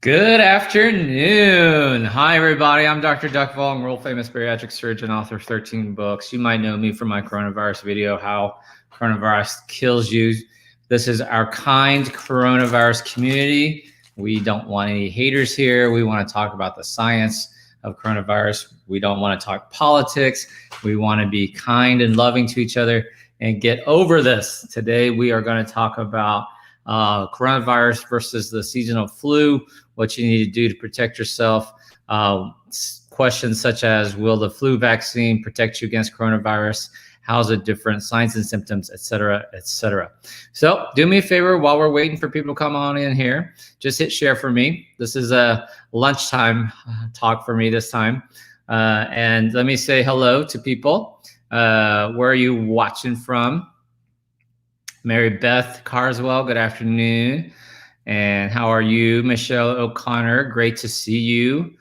Good afternoon. Hi, everybody. I'm Dr. Duck Vol. I'm world famous bariatric surgeon, author of 13 books. You might know me from my coronavirus video, How Coronavirus Kills You. This is our kind coronavirus community. We don't want any haters here. We want to talk about the science of coronavirus. We don't want to talk politics. We want to be kind and loving to each other and get over this. Today, we are going to talk about coronavirus versus the seasonal flu, what you need to do to protect yourself. Questions such as, will the flu vaccine protect you against coronavirus? How's it different? Signs and symptoms, et cetera, et cetera. So do me a favor while we're waiting for people to come on in here, just hit share for me. This is a lunchtime talk for me this time. And let me say hello to people. Where are you watching from? Mary Beth Carswell, good afternoon. And how are you? Michelle O'Connor, great to see you.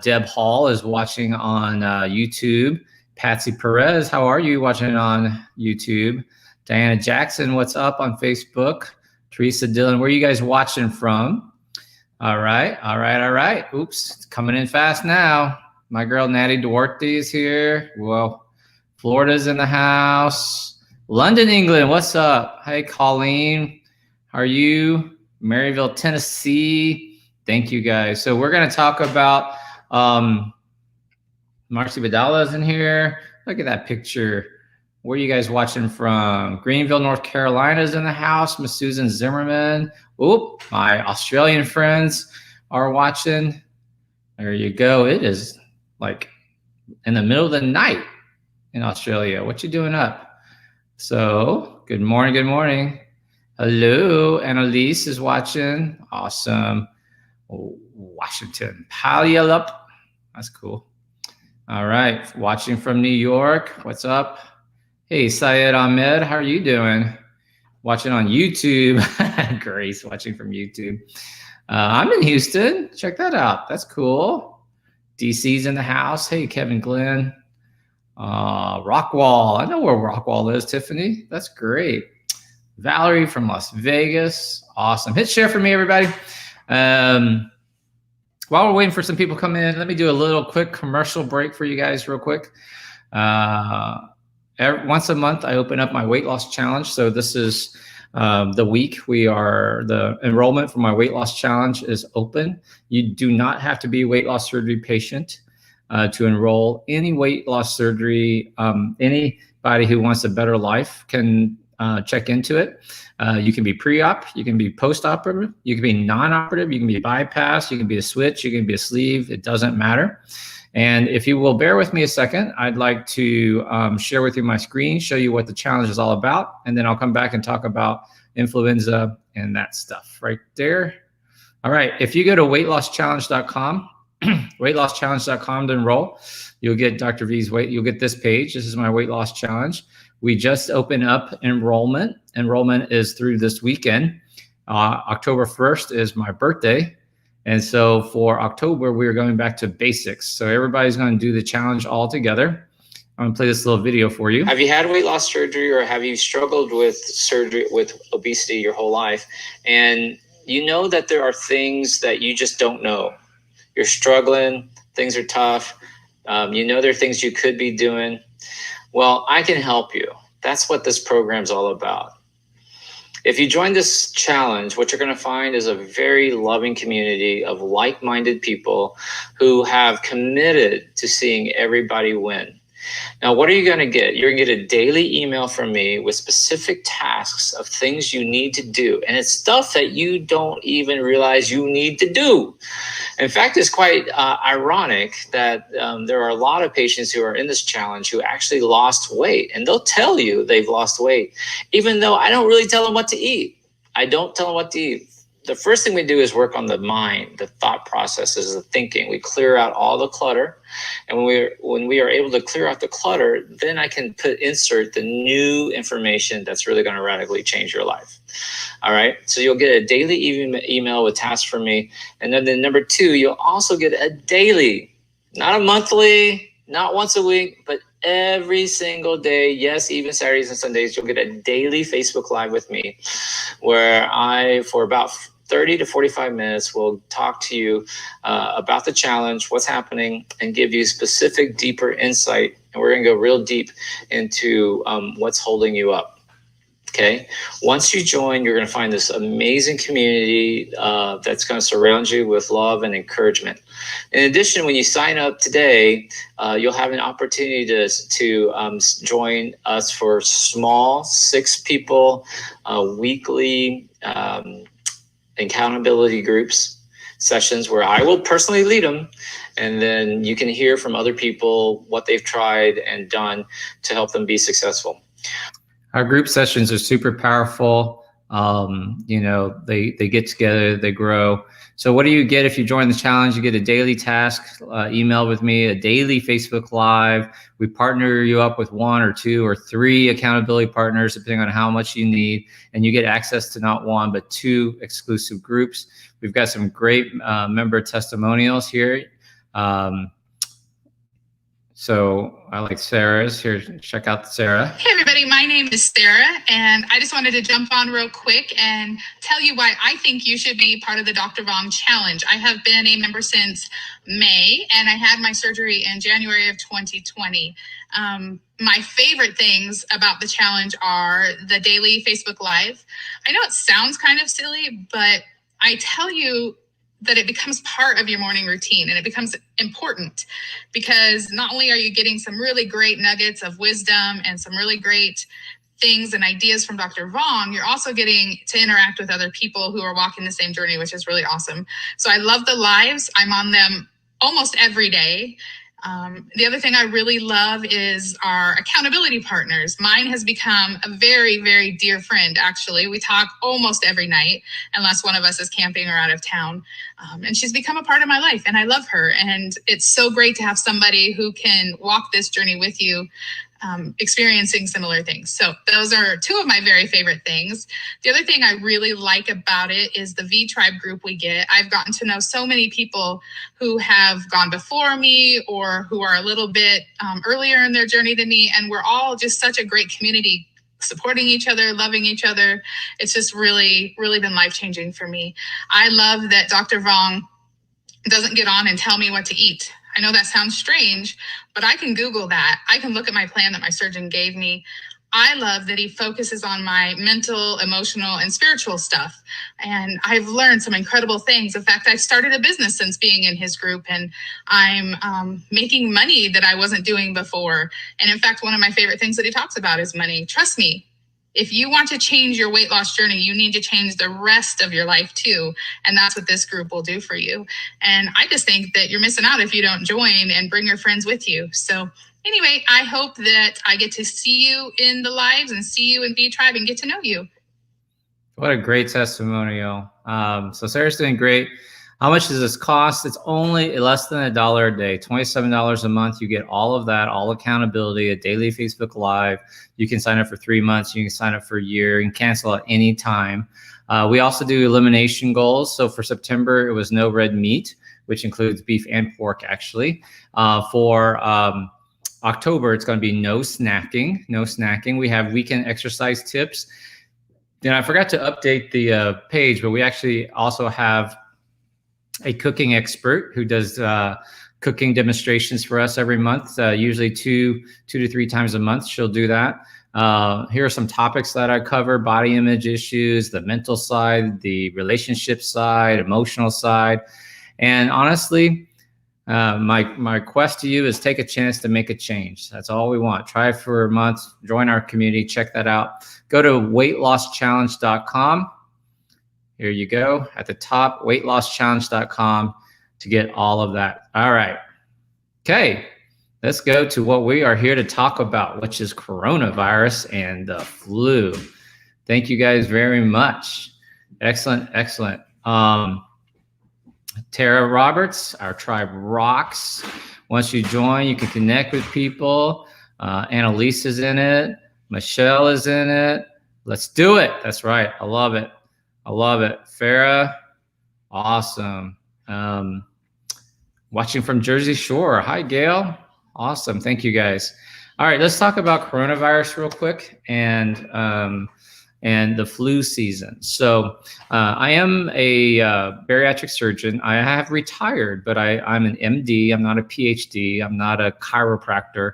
Deb Hall is watching on YouTube. Patsy Perez, how are you watching on YouTube? Diana Jackson, what's up on Facebook? Teresa Dillon, where are you guys watching from? All right, all right, all right. Oops, it's coming in fast now. My girl Natty Duarte is here. Well, Florida's in the house. London, England, what's up? Hey, Colleen, how are you? Maryville, Tennessee. Thank you, guys. So we're going to talk about Marcy Vidala's in here. Look at that picture. Where are you guys watching from? Greenville, North Carolina's in the house. Miss Susan Zimmerman. Oop, my Australian friends are watching. There you go. It is like in the middle of the night in Australia. What you doing up? So, good morning, good morning. Hello, Annalise is watching. Awesome. Washington, Puyallup. That's cool. All right, watching from New York. What's up? Hey, Syed Ahmed, how are you doing? Watching on YouTube. Grace, watching from YouTube. I'm in Houston. Check that out. That's cool. DC's in the house. Hey, Kevin Glenn. Rockwall. I know where Rockwall is, Tiffany. That's great. Valerie from Las Vegas. Awesome. Hit share for me, everybody. While we're waiting for some people to come in, let me do a little quick commercial break for you guys real quick. Once a month, I open up my weight loss challenge. So this is the week the enrollment for my weight loss challenge is open. You do not have to be a weight loss surgery patient to enroll. Any weight loss surgery. Anybody who wants a better life can check into it. You can be pre-op, you can be post-operative, you can be non-operative, you can be bypass, you can be a switch, you can be a sleeve. It doesn't matter. And if you will bear with me a second, I'd like to share with you my screen, show you what the challenge is all about, and then I'll come back and talk about influenza and that stuff right there. All right, if you go to weightlosschallenge.com, weightlosschallenge.com to enroll, you'll get Dr. V's you'll get this page. This is my weight loss challenge. We just opened up enrollment. Enrollment is through this weekend. October 1st is my birthday. And so for October, we're going back to basics. So everybody's going to do the challenge all together. I'm going to play this little video for you. Have you had weight loss surgery, or have you struggled with surgery, with obesity your whole life? And you know that there are things that you just don't know. You're struggling, things are tough. You know there are things you could be doing. Well, I can help you. That's what this program's all about. If you join this challenge, what you're going to find is a very loving community of like-minded people who have committed to seeing everybody win. Now, what are you going to get? You're going to get a daily email from me with specific tasks of things you need to do. And it's stuff that you don't even realize you need to do. In fact, it's quite ironic that there are a lot of patients who are in this challenge who actually lost weight. And they'll tell you they've lost weight, even though I don't really tell them what to eat. I don't tell them what to eat. The first thing we do is work on the mind, the thought processes, the thinking. We clear out all the clutter. And when we are able to clear out the clutter, then I can insert the new information that's really going to radically change your life. All right. So you'll get a daily email with tasks from me. And then number two, you'll also get a daily, not a monthly, not once a week, but every single day. Yes, even Saturdays and Sundays, you'll get a daily Facebook Live with me where for about 30 to 45 minutes. We'll talk to you about the challenge, what's happening, and give you specific, deeper insight. And we're going to go real deep into what's holding you up. Okay. Once you join, you're going to find this amazing community that's going to surround you with love and encouragement. In addition, when you sign up today, you'll have an opportunity to join us for small 6 people weekly accountability groups sessions where I will personally lead them. And then you can hear from other people what they've tried and done to help them be successful. Our group sessions are super powerful. They get together, they grow. So what do you get if you join the challenge? You get a daily task email with me, a daily Facebook Live. We partner you up with 1 or 2 or 3 accountability partners, depending on how much you need. And you get access to not 1, but 2 exclusive groups. We've got some great member testimonials here. So I like Sarah's here. Check out Sarah. Hey everybody, my name is Sarah, and I just wanted to jump on real quick and tell you why I think you should be part of the Dr. Vong Challenge. I have been a member since May, and I had my surgery in January of 2020. My favorite things about the challenge are the daily Facebook Live. I know it sounds kind of silly, but I tell you that it becomes part of your morning routine, and it becomes important because not only are you getting some really great nuggets of wisdom and some really great things and ideas from Dr. Vong, you're also getting to interact with other people who are walking the same journey, which is really awesome. So I love the lives. I'm on them almost every day. The other thing I really love is our accountability partners. Mine has become a very, very dear friend, actually. We talk almost every night, unless one of us is camping or out of town. And she's become a part of my life, and I love her. And it's so great to have somebody who can walk this journey with you, experiencing similar things. So those are 2 of my very favorite things. The other thing I really like about it is the V Tribe group we get. I've gotten to know so many people who have gone before me or who are a little bit earlier in their journey than me. And we're all just such a great community, supporting each other, loving each other. It's just really, really been life-changing for me. I love that Dr. Vong doesn't get on and tell me what to eat. I know that sounds strange, but I can Google that. I can look at my plan that my surgeon gave me. I love that he focuses on my mental, emotional, and spiritual stuff. And I've learned some incredible things. In fact, I've started a business since being in his group, and I'm making money that I wasn't doing before. And in fact, one of my favorite things that he talks about is money. Trust me, if you want to change your weight loss journey, you need to change the rest of your life too. And that's what this group will do for you. And I just think that you're missing out if you don't join and bring your friends with you. So anyway, I hope that I get to see you in the lives and see you in V Tribe and get to know you. What a great testimonial. So Sarah's doing great. How much does this cost? It's only less than $1 a day, $27 a month. You get all of that, all accountability, a daily Facebook Live. You can sign up for 3 months. You can sign up for a year and cancel at any time. We also do elimination goals. So for September, it was no red meat, which includes beef and pork, actually. For October, it's going to be no snacking, no snacking. We have weekend exercise tips. Then I forgot to update the page, but we actually also have a cooking expert who does cooking demonstrations for us every month, usually two to 3 times a month. She'll do that. Here are some topics that I cover: body image issues, the mental side, the relationship side, emotional side. And honestly, my quest to you is take a chance to make a change. That's all we want. Try it for a month, join our community, check that out. Go to weightlosschallenge.com. Here you go at the top, weightlosschallenge.com, to get all of that. All right. Okay. Let's go to what we are here to talk about, which is coronavirus and the flu. Thank you guys very much. Excellent, excellent. Tara Roberts, our tribe rocks. Once you join, you can connect with people. Annalise is in it. Michelle is in it. Let's do it. That's right. I love it. I love it. Farah, awesome. Watching from Jersey Shore. Hi, Gail. Awesome. Thank you, guys. All right, let's talk about coronavirus real quick. And and the flu season. So I am a bariatric surgeon. I have retired, but I'm an MD. I'm not a PhD. I'm not a chiropractor.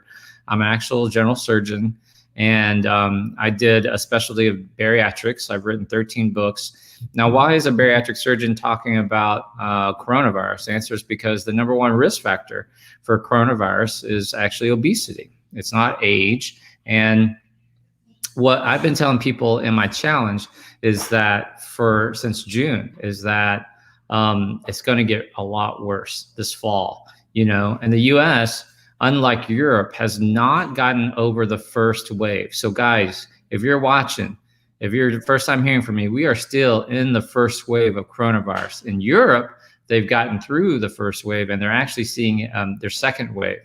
I'm an actual general surgeon. And I did a specialty of bariatrics. I've written 13 books. Now, why is a bariatric surgeon talking about coronavirus? The answer is because the number one risk factor for coronavirus is actually obesity. It's not age. And what I've been telling people in my challenge is that since June is that it's going to get a lot worse this fall, and the US, unlike Europe, has not gotten over the first wave. So guys, if you're watching, if you're the first time hearing from me, we are still in the first wave of coronavirus. In Europe, they've gotten through the first wave and they're actually seeing their second wave.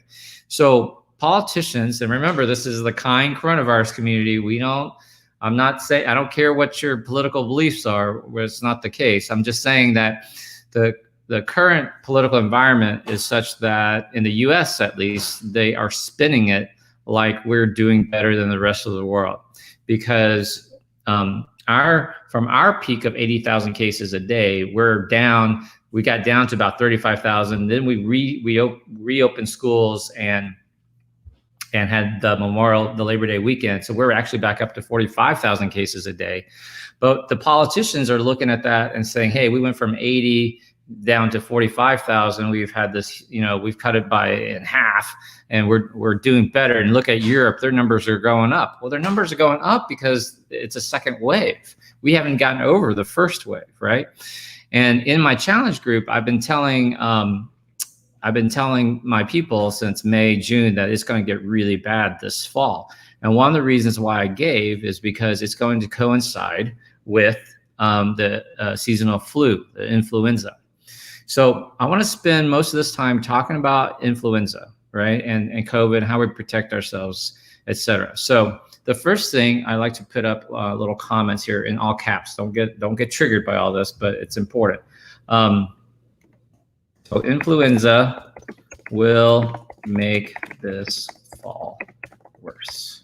So politicians, and remember, this is the kind coronavirus community. I don't care what your political beliefs are, where it's not the case. I'm just saying that the current political environment is such that in the US, at least, they are spinning it like we're doing better than the rest of the world, because from our peak of 80,000 cases a day, we got down to about 35,000. Then we reopened schools and had the Labor Day weekend. So we're actually back up to 45,000 cases a day. But the politicians are looking at that and saying, hey, we went from 80 down to 45,000. We've had this, we've cut it in half and we're doing better. And look at Europe, their numbers are going up. Well, their numbers are going up because it's a second wave. We haven't gotten over the first wave, right? And in my challenge group, I've been telling my people since May, June, that it's going to get really bad this fall. And one of the reasons why I gave is because it's going to coincide with the seasonal flu, the influenza. So I want to spend most of this time talking about influenza, right? And COVID, how we protect ourselves, et cetera. So the first thing I like to put up little comments here in all caps. Don't get triggered by all this, but it's important. So influenza will make this fall worse.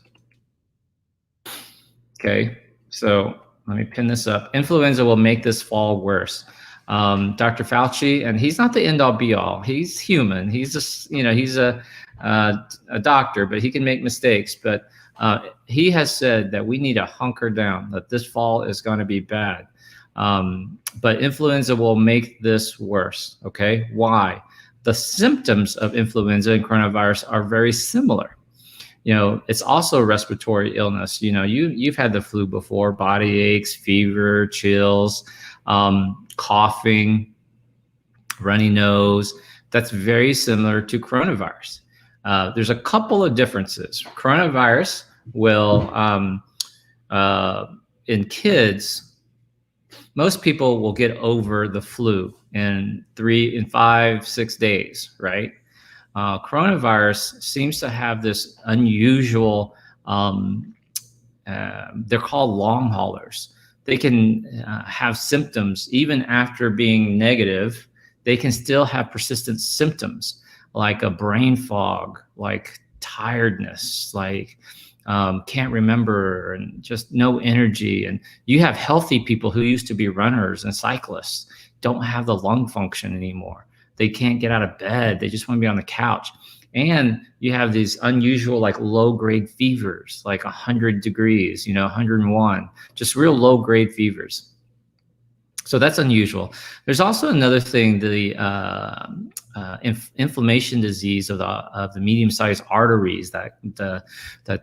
Okay, so let me pin this up. Influenza will make this fall worse. Dr. Fauci, and he's not the end all be all. He's human. He's just, he's a doctor, but he can make mistakes. But he has said that we need to hunker down, that this fall is going to be bad. But influenza will make this worse. Okay, why? The symptoms of influenza and coronavirus are very similar. It's also a respiratory illness. You've had the flu before: body aches, fever, chills, coughing, runny nose. That's very similar to coronavirus. There's a couple of differences. Coronavirus will, in kids, most people will get over the flu in 5, 6 days, right? Coronavirus seems to have this unusual, they're called long haulers. They can have symptoms even after being negative. They can still have persistent symptoms like a brain fog, like tiredness, like can't remember, and just no energy. And you have healthy people who used to be runners and cyclists don't have the lung function anymore. They can't get out of bed. They just want to be on the couch. And you have these unusual, like low-grade fevers, like 100 degrees, 101, just real low-grade fevers. So that's unusual. There's also another thing, the inflammation disease of the medium-sized arteries that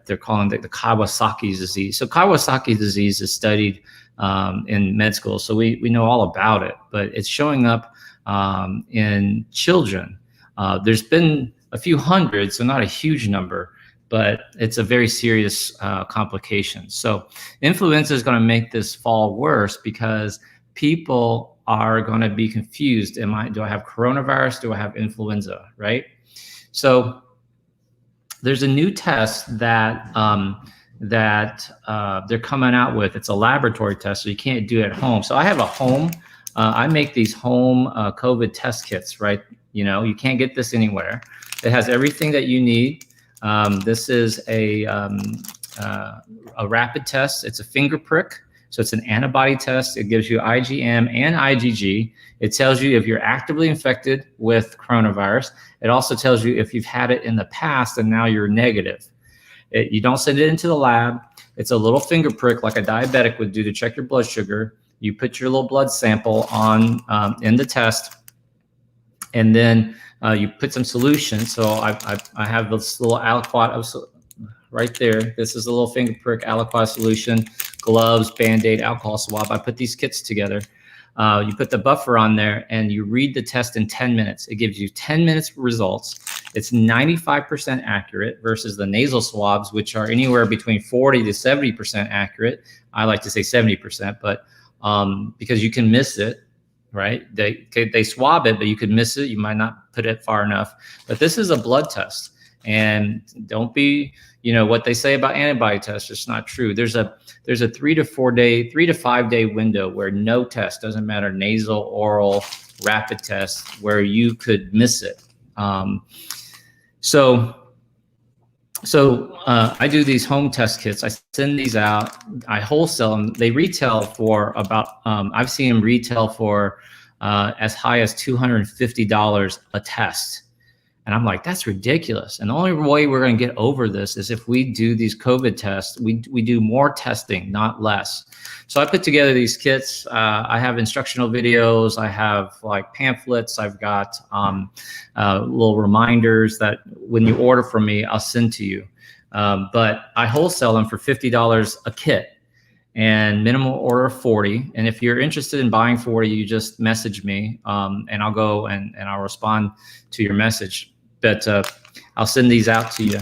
they're calling the Kawasaki disease. So Kawasaki disease is studied in med school, so we know all about it, but it's showing up in children. There's been a few hundred, so not a huge number, but it's a very serious complication. So influenza is going to make this fall worse because people are going to be confused. Do I have coronavirus? Do I have influenza, right? So there's a new test that they're coming out with. It's a laboratory test, so you can't do it at home. So I have a home. I make these home COVID test kits, right? You can't get this anywhere. It has everything that you need. This is a rapid test. It's a finger prick. So it's an antibody test. It gives you IgM and IgG. It tells you if you're actively infected with coronavirus. It also tells you if you've had it in the past and now you're negative. You don't send it into the lab. It's a little finger prick like a diabetic would do to check your blood sugar. You put your little blood sample on in the test, and then you put some solution. So I have this little aliquot right there. This is a little finger prick aliquot solution, gloves, Band-Aid, alcohol swab. I put these kits together. You put the buffer on there and you read the test in 10 minutes. It gives you 10 minutes results. It's 95% accurate versus the nasal swabs, which are anywhere between 40 to 70% accurate. I like to say 70%, but because you can miss it, right? They swab it, but you could miss it. You might not put it far enough. But this is a blood test. And don't be, what they say about antibody tests, it's not true. There's a 3 to 5 day window where no test, doesn't matter, nasal, oral, rapid test, where you could miss it. So I do these home test kits. I send these out. I wholesale them. They retail for about, I've seen them retail for as high as $250 a test. And I'm like, that's ridiculous. And the only way we're going to get over this is if we do these COVID tests, we do more testing, not less. So I put together these kits. I have instructional videos. I have like pamphlets. I've got little reminders that when you order from me, I'll send to you. But I wholesale them for $50 a kit and minimum order of 40. And if you're interested in buying 40, you just message me and I'll go and I'll respond to your message. But I'll send these out to you.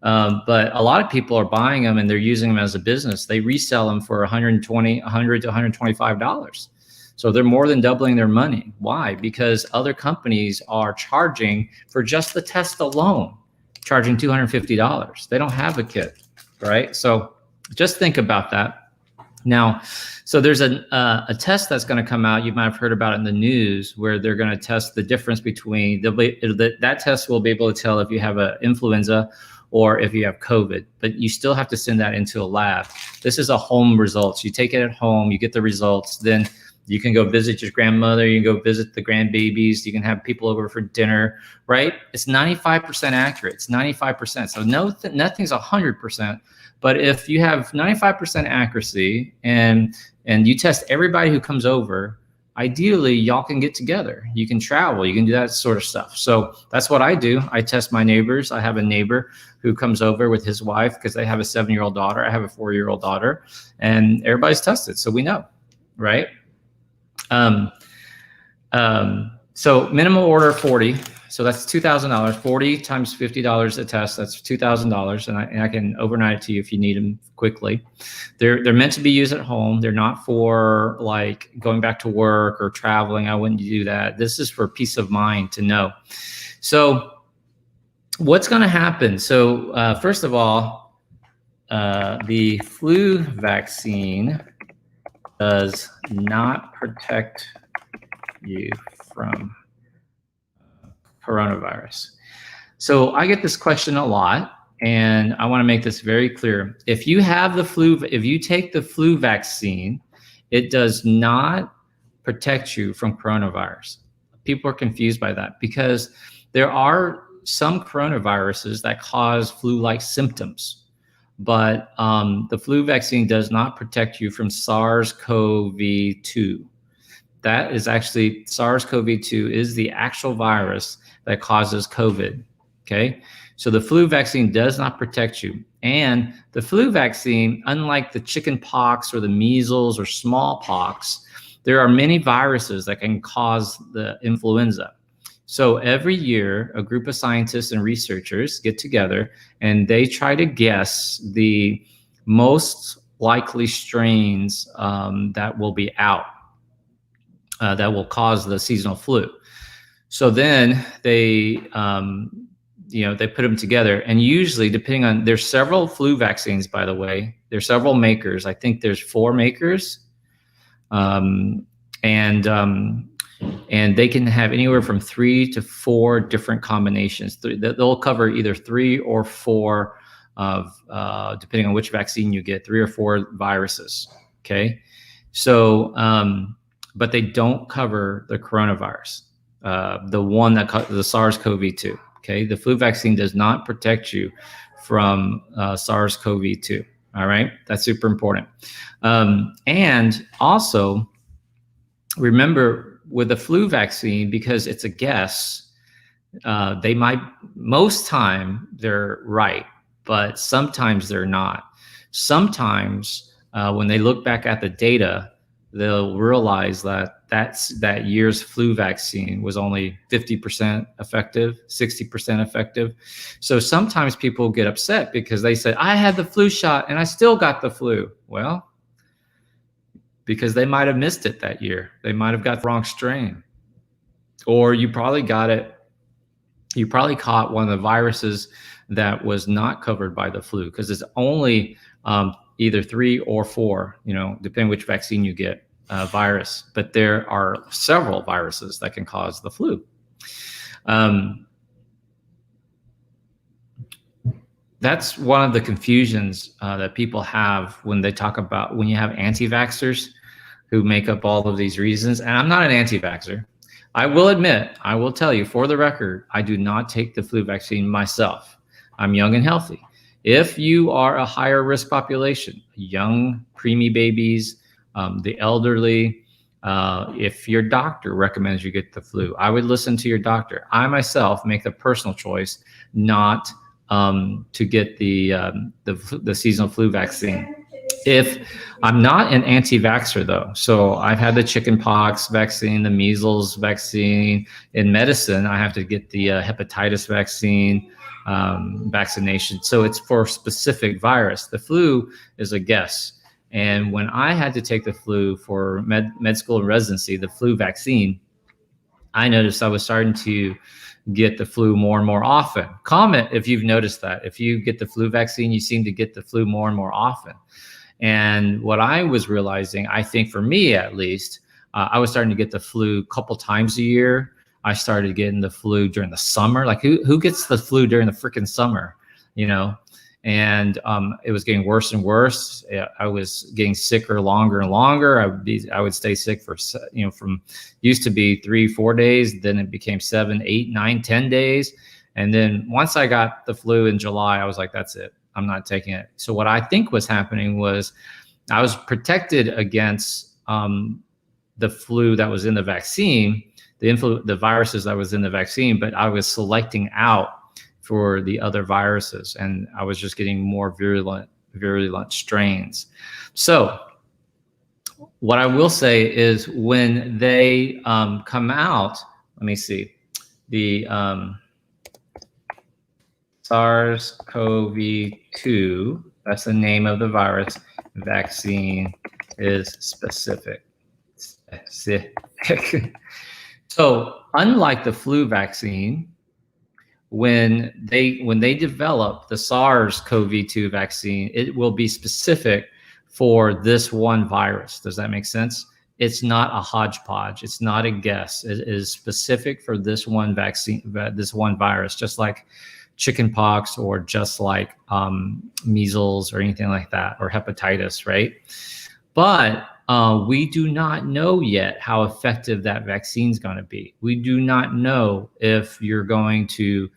But a lot of people are buying them and they're using them as a business. They resell them for $100 to $125. So they're more than doubling their money. Why? Because other companies are charging for just the test alone, charging $250. They don't have a kit, right? So just think about that. Now, so there's a test that's going to come out. You might have heard about it in the news where they're going to test the difference between that test will be able to tell if you have an influenza or if you have COVID, but you still have to send that into a lab. This is a home results. You take it at home, you get the results, then you can go visit your grandmother, you can go visit the grandbabies, you can have people over for dinner, right? It's 95% accurate. It's 95%. So nothing's 100%. But if you have 95% accuracy and you test everybody who comes over, ideally y'all can get together. You can travel, you can do that sort of stuff. So that's what I do. I test my neighbors. I have a neighbor who comes over with his wife because they have a 7-year-old daughter. I have a 4-year-old daughter, and everybody's tested, so we know, right? So minimum order 40. So that's $2,000. 40 times $50 a test. That's $2,000, and I can overnight it to you if you need them quickly. They're meant to be used at home. They're not for like going back to work or traveling. I wouldn't do that. This is for peace of mind to know. So what's going to happen? So first of all, the flu vaccine does not protect you from coronavirus. So I get this question a lot, and I want to make this very clear. If you have the flu, if you take the flu vaccine, it does not protect you from coronavirus. People are confused by that because there are some coronaviruses that cause flu-like symptoms, but the flu vaccine does not protect you from SARS-CoV-2. That is actually, SARS-CoV-2 is the actual virus that causes COVID, okay? So the flu vaccine does not protect you. And the flu vaccine, unlike the chicken pox or the measles or smallpox, there are many viruses that can cause the influenza. So every year, a group of scientists and researchers get together and they try to guess the most likely strains that will be out, that will cause the seasonal flu. So then they, they put them together, and usually depending on, there's several flu vaccines, by the way, there's several makers. I think there's 4 makers, and they can have anywhere from 3 to 4 different combinations. They'll cover either 3 or 4 of, depending on which vaccine you get, 3 or 4 viruses. Okay. So, but they don't cover the coronavirus, the one that the SARS-CoV-2. Okay. The flu vaccine does not protect you from SARS-CoV-2. All right. That's super important. And also remember with the flu vaccine, because it's a guess, they might, most time they're right, but sometimes they're not. Sometimes when they look back at the data, they'll realize that that year's flu vaccine was only 50% effective, 60% effective. So sometimes people get upset because they said, I had the flu shot and I still got the flu. Well, because they might have missed it that year. They might have got the wrong strain. Or you probably got it, you probably caught one of the viruses that was not covered by the flu, because it's only either 3 or 4, depending which vaccine you get, virus. But there are several viruses that can cause the flu. That's one of the confusions that people have when they talk about, when you have anti-vaxxers who make up all of these reasons. And I'm not an anti-vaxxer. I will admit, I will tell you for the record, I do not take the flu vaccine myself. I'm young and healthy. If you are a higher risk population, young preemie babies, the elderly, if your doctor recommends you get the flu, I would listen to your doctor. I myself make the personal choice not to get the seasonal flu vaccine. If I'm not an anti-vaxxer though, so I've had the chickenpox vaccine, the measles vaccine. In medicine, I have to get the hepatitis vaccine vaccination. So it's for a specific virus. The flu is a guess. And when I had to take the flu for med school and residency, the flu vaccine, I noticed I was starting to get the flu more and more often. Comment if you've noticed that. If you get the flu vaccine, you seem to get the flu more and more often. And what I was realizing, I think for me at least, I was starting to get the flu a couple times a year. I started getting the flu during the summer. Like who gets the flu during the freaking summer, And it was getting worse and worse. I was getting sicker longer and longer. I would stay sick for, from used to be 3-4 days. Then it became 7, 8, 9, 10 days. And then once I got the flu in July, I was like, that's it. I'm not taking it. So what I think was happening was I was protected against the flu that was in the vaccine, the viruses that was in the vaccine, but I was selecting out for the other viruses, and I was just getting more virulent strains. So what I will say is when they come out, let me see, the SARS-CoV-2, that's the name of the virus, vaccine is specific. So unlike the flu vaccine, when they develop the SARS-CoV-2 vaccine, it will be specific for this one virus. Does that make sense? It's not a hodgepodge. It's not a guess. It is specific for this one vaccine, this one virus, just like chickenpox or just like measles or anything like that, or hepatitis, right? But we do not know yet how effective that vaccine is going to be. We do not know if you're going to,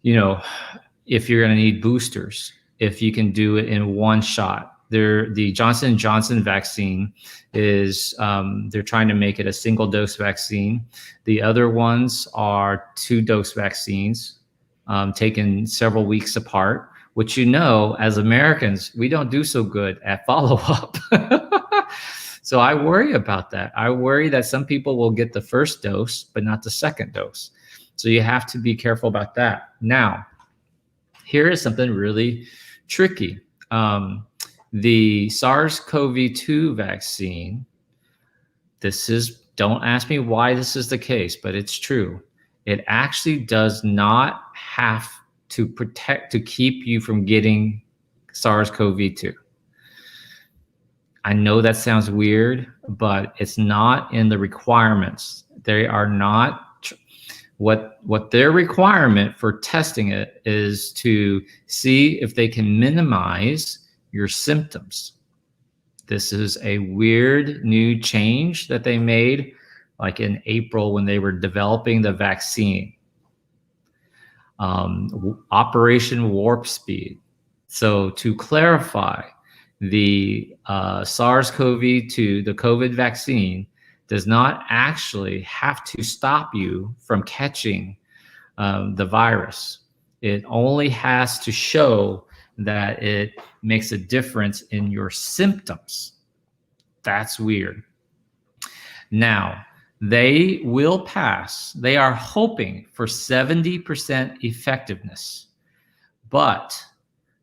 if you're going to need boosters, if you can do it in one shot. The Johnson & Johnson vaccine is, they're trying to make it a single dose vaccine. The other ones are 2-dose vaccines taken several weeks apart, which, as Americans, we don't do so good at follow-up. So I worry about that. I worry that some people will get the first dose, but not the second dose. So you have to be careful about that. Now, here is something really tricky. The SARS-CoV-2 vaccine, don't ask me why this is the case, but it's true. It actually does not have to keep you from getting SARS-CoV-2. I know that sounds weird, but it's not in the requirements. They are not, what their requirement for testing it is to see if they can minimize your symptoms. This is a weird new change that they made like in April when they were developing the vaccine. Operation Warp Speed. So to clarify, the SARS-CoV-2, the COVID vaccine, does not actually have to stop you from catching the virus. It only has to show that it makes a difference in your symptoms. That's weird. Now, they will pass. They are hoping for 70% effectiveness, but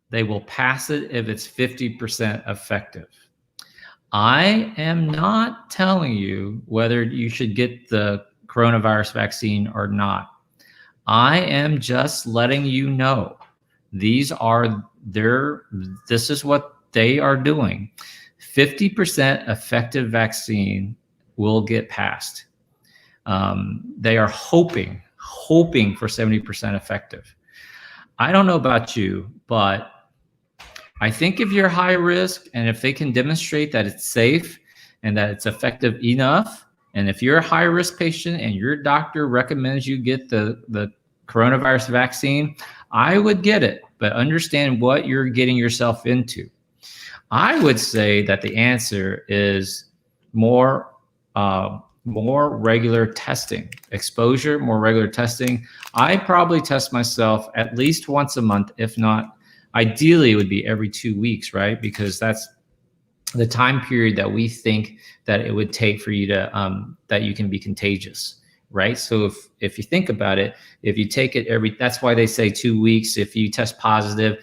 they will pass it if it's 50% effective. I am not telling you whether you should get the coronavirus vaccine or not. I am just letting you know this is what they are doing. 50% effective vaccine will get passed. They are hoping for 70% effective. I don't know about you, but I think if you're high risk and if they can demonstrate that it's safe and that it's effective enough, and if you're a high risk patient and your doctor recommends you get the coronavirus vaccine, I would get it, but understand what you're getting yourself into. I would say that the answer is more regular testing, exposure, more regular testing. I probably test myself at least once a month, if not, ideally it would be every 2 weeks, right? Because that's the time period that we think that it would take for you to, that you can be contagious, right? So if you think about it, if you take it that's why they say 2 weeks, if you test positive.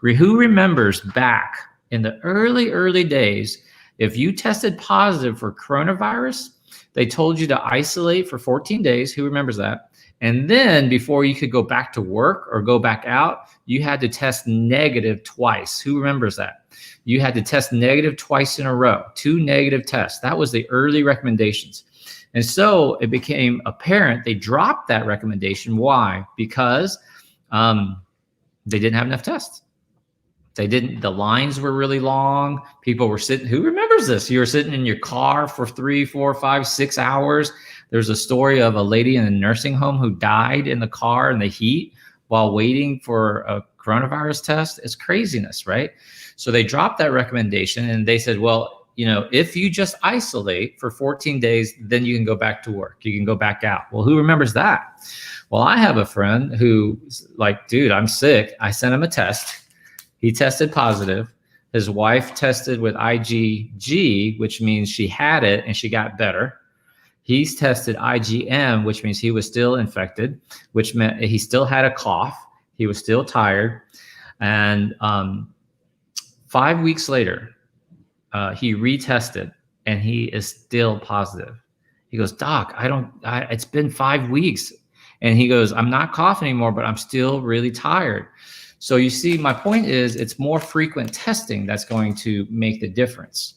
Who remembers back in the early days, if you tested positive for coronavirus, they told you to isolate for 14 days. Who remembers that? And then before you could go back to work or go back out, you had to test negative twice. Who remembers that? You had to test negative twice in a row, 2 negative tests. That was the early recommendations. And so it became apparent they dropped that recommendation. Why? Because they didn't have enough tests. The lines were really long. People were sitting, who remembers this? You were sitting in your car for 3, 4, 5, 6 hours. There's a story of a lady in a nursing home who died in the car in the heat while waiting for a coronavirus test. It's craziness, right? So they dropped that recommendation and they said, well, if you just isolate for 14 days, then you can go back to work. You can go back out. Well, who remembers that? Well, I have a friend who's like, dude, I'm sick. I sent him a test. He tested positive. His wife tested with IgG, which means she had it and she got better. He's tested IgM, which means he was still infected, which meant he still had a cough. He was still tired. And 5 weeks later, he retested and he is still positive. He goes, Doc, it's been 5 weeks. And he goes, I'm not coughing anymore, but I'm still really tired. So you see, my point is it's more frequent testing that's going to make the difference.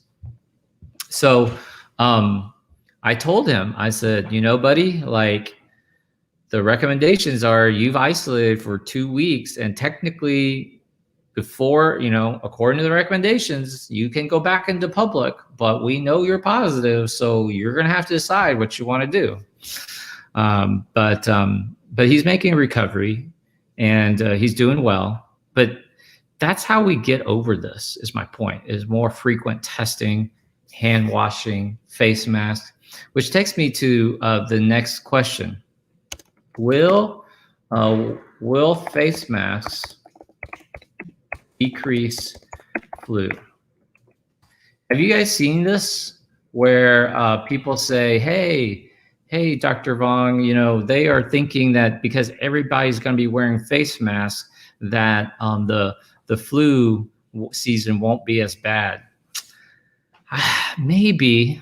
So I told him, I said, buddy, like the recommendations are you've isolated for 2 weeks and technically before, according to the recommendations, you can go back into public, but we know you're positive. So you're going to have to decide what you want to do. But he's making a recovery. And he's doing well, but that's how we get over this, is my point, is more frequent testing, hand washing, face masks, which takes me to the next question. Will face masks decrease flu? Have you guys seen this where people say, hey, Dr. Vuong, they are thinking that because everybody's going to be wearing face masks, that the flu season won't be as bad. Maybe.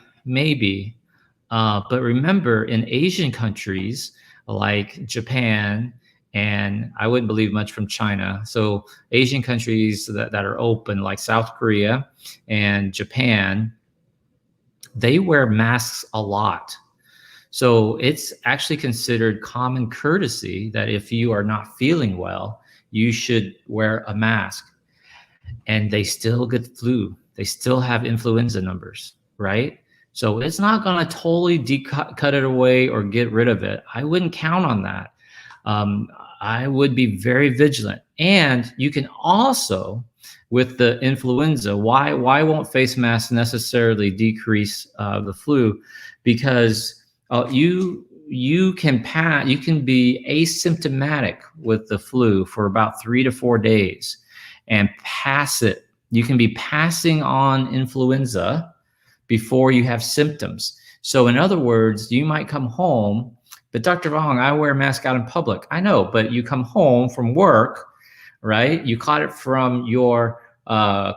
But remember, in Asian countries like Japan, and I wouldn't believe much from China. So Asian countries that are open, like South Korea and Japan, they wear masks a lot. So it's actually considered common courtesy that if you are not feeling well, you should wear a mask. And they still get the flu. they still have influenza numbers, right? So it's not going to totally cut it away or get rid of it. I wouldn't count on that. I would be very vigilant. And you can also, with the influenza, why won't face masks necessarily decrease the flu? Because you can be asymptomatic with the flu for about 3 to 4 days and pass it. You can be passing on influenza before you have symptoms. So in other words, you might come home, but Dr. Vong, I wear a mask out in public. I know, but you come home from work, right? You caught it from your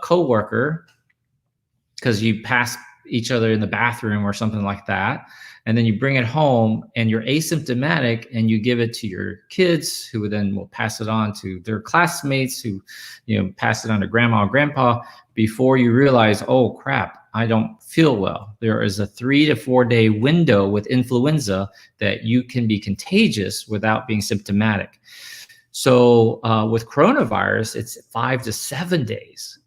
coworker because you passed each other in the bathroom or something like that. And then you bring it home and you're asymptomatic and you give it to your kids who then will pass it on to their classmates who, pass it on to grandma and grandpa before you realize, oh crap, I don't feel well. There is a 3 to 4 day window with influenza that you can be contagious without being symptomatic. So with coronavirus, it's 5 to 7 days,